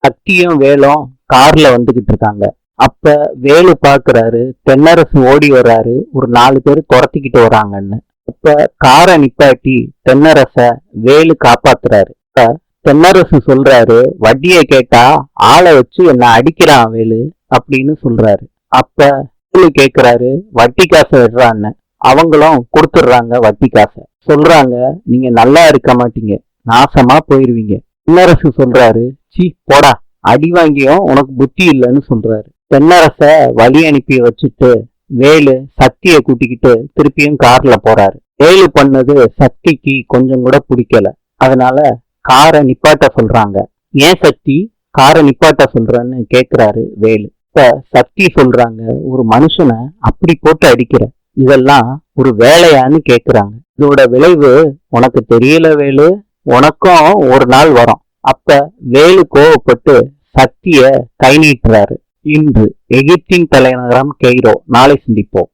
சக்தியும் வேலும் கார்ல வந்துகிட்டு இருக்காங்க. அப்ப வேலு பாக்குறாரு, தென்னரசு ஓடி வர்றாரு, ஒரு 4 பேர் துரத்திக்கிட்டு வராங்கன்னு. அப்ப காரை நிப்பாட்டி தென்னரச வேலு காப்பாத்துறாரு. அப்ப தென்னரசு சொல்றாரு, வட்டிய கேட்டா ஆளை வச்சு என்ன அடிக்கிறான் வேலு அப்படின்னு சொல்றாரு. அப்ப வேலு கேக்குறாரு, வட்டி காசை விடுறான்னு. அவங்களும் கொடுத்துடுறாங்க வட்டி காசை. சொல்றாங்க, நீங்க நல்லா இருக்க மாட்டீங்க, நாசமா போயிருவீங்க. தென்னரசு சொல்றாரு, சீ போடா, அடி வாங்கியும் உனக்கு புத்தி இல்லைன்னு சொல்றாரு. தென்னரச வழி அனுப்பி வச்சுட்டு வேலு சக்தியை கூட்டிக்கிட்டு திருப்பியும் கார்ல போறாரு. வேலு பண்ணது சக்திக்கு கொஞ்சம் கூட பிடிக்கல. அதனால காரை நிப்பாட்ட சொல்றாங்க. ஏன் சக்தி காரை நிப்பாட்ட சொல்றன்னு கேக்குறாரு வேலு. இப்ப சக்தி சொல்றாங்க, ஒரு மனுஷனை அப்படி போட்டு அடிக்கிற, இதெல்லாம் ஒரு வேலையான்னு கேக்குறாங்க. இதோட விளைவு உனக்கு தெரியல வேலு, உனக்கும் ஒரு நாள் வரும். அப்ப வேலு கோவப்பட்டு சக்திய கை நீட்டுறாரு. இன்று எகிப்தின் தலைநகரம் கெய்ரோ. நாளை சந்திப்போம்.